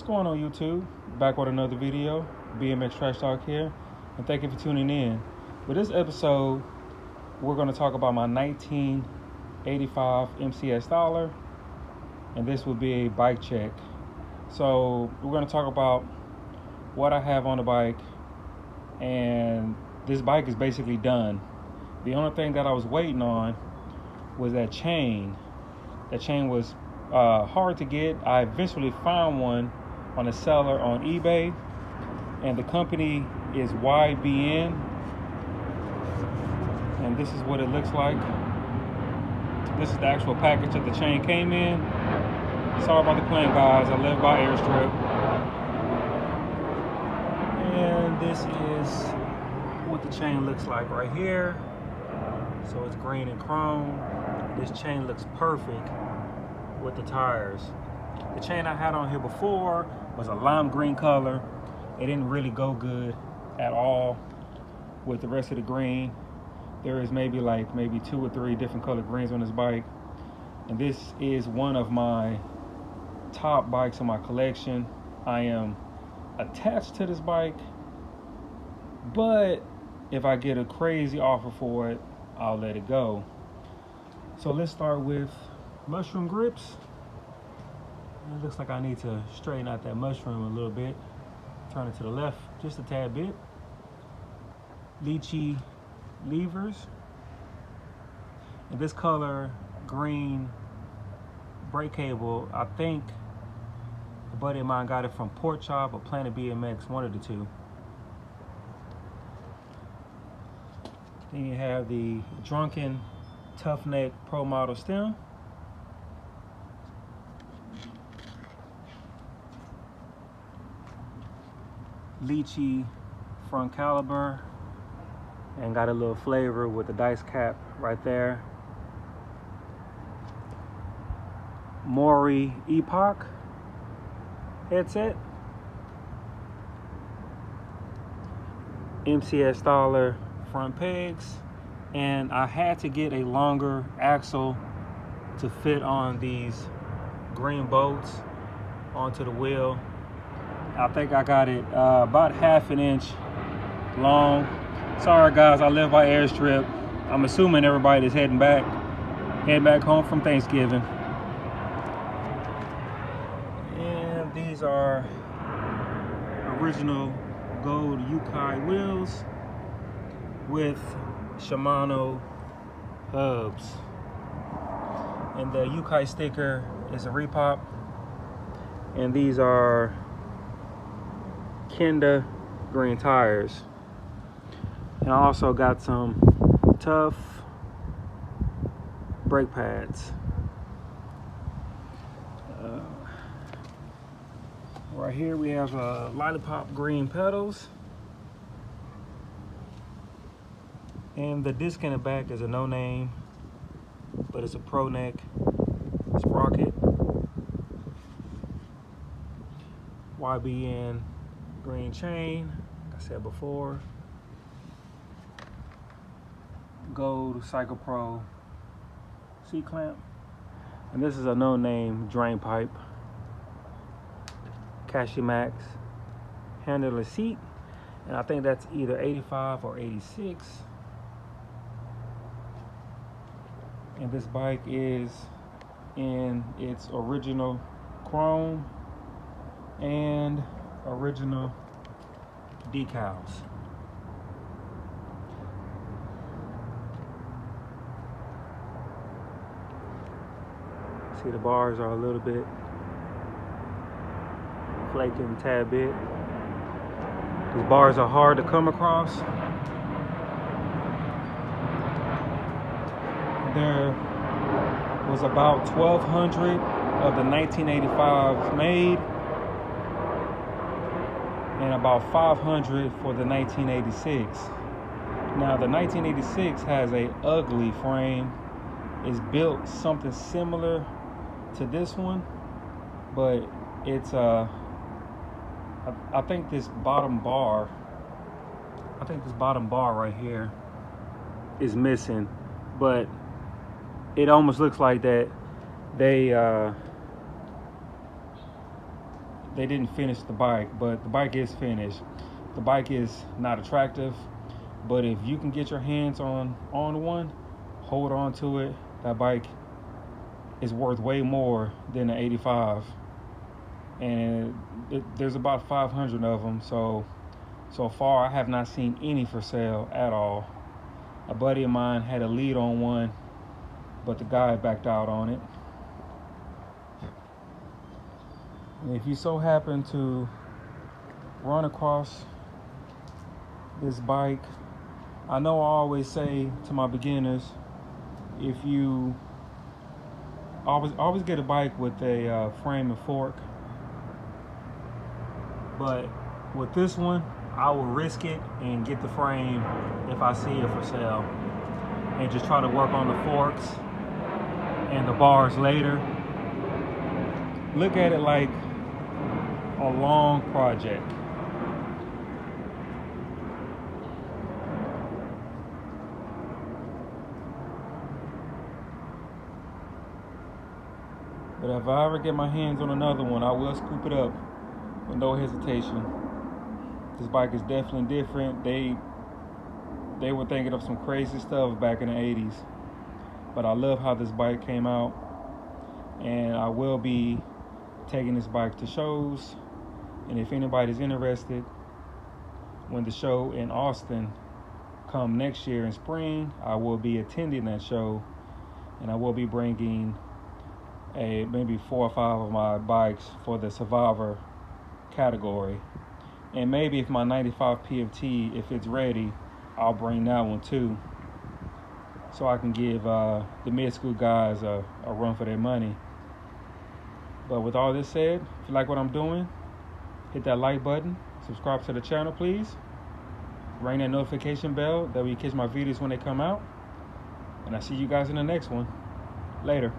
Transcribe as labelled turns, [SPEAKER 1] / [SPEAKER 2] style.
[SPEAKER 1] What's going on, YouTube? Back with another video. BMX Trash Talk here, and thank you for tuning in. With this episode, we're going to talk about my 1985 MCS Styler, and this will be a bike check. So we're going to talk about what I have on the bike, and this bike is basically done. The only thing that I was waiting on was that chain. That chain was hard to get. I eventually found one on a seller on eBay, and the company is YBN, and this is what it looks like. This is the actual package that the chain came in. Sorry about the plane, guys. I live by Airstrip, and this is what the chain looks like right here. So it's green and chrome. This chain looks perfect with the tires. The chain I had on here before was a lime green color. It didn't really go good at all with the rest of the green. There is maybe 2 or 3 different colored greens on this bike, and this is one of my top bikes in my collection. I am attached to this bike, but if I get a crazy offer for it, I'll let it go. So let's start with mushroom grips. It looks like I need to straighten out that mushroom a little bit. Turn it to the left just a tad bit. Lychee levers. And this color green brake cable, I think a buddy of mine got it from Pork Chop or Planet BMX, one of the two. Then you have the Drunken Tough Neck Pro Model stem. Lychee front caliber, and got a little flavor with the dice cap right there. Mori Epoch headset. MCS Styler front pegs, and I had to get a longer axle to fit on these green bolts onto the wheel. I think I got it about ½ inch long. Sorry guys, I live by Airstrip. I'm assuming everybody is heading back home from Thanksgiving. And these are original gold Yukai wheels with Shimano hubs. And the Yukai sticker is a repop. And these are Kenda green tires. And I also got some tough brake pads. Right here we have lollipop green pedals. And the disc in the back is a no name, but it's a Pro Neck sprocket. YBN green chain, like I said before. Gold Cycle Pro C-clamp. And this is a no-name drain pipe. Cashimax handler seat. And I think that's either 85 or 86. And this bike is in its original chrome and original decals. See, the bars are a little bit flaking a tad bit. These bars are hard to come across. There was about 1,200 of the 1985 made, and about 500 for the 1986. Now the 1986 has a ugly frame. It's built something similar to this one, but it's I think this bottom bar right here is missing, but it almost looks like that they they didn't finish the bike, but the bike is finished. The bike is not attractive, but if you can get your hands on one, hold on to it. That bike is worth way more than the 85, and there's about 500 of them. So far, I have not seen any for sale at all. A buddy of mine had a lead on one, but the guy backed out on it. And if you so happen to run across this bike, I know I always say to my beginners, if you always get a bike with a frame and fork, but with this one, I will risk it and get the frame if I see it for sale, and just try to work on the forks and the bars later. Look at it like a long project. But if I ever get my hands on another one, I will scoop it up with no hesitation. This bike is definitely different. They were thinking of some crazy stuff back in the 80s. But I love how this bike came out. And I will be taking this bike to shows. And if anybody's interested, when the show in Austin come next year in spring, I will be attending that show. And I will be bringing maybe 4 or 5 of my bikes for the Survivor category. And maybe if my 95 PFT, if it's ready, I'll bring that one too, so I can give the mid-school guys a run for their money. But with all this said, if you like what I'm doing, hit that like button, subscribe to the channel please, ring that notification bell, that way you catch my videos when they come out, and I'll see you guys in the next one. Later.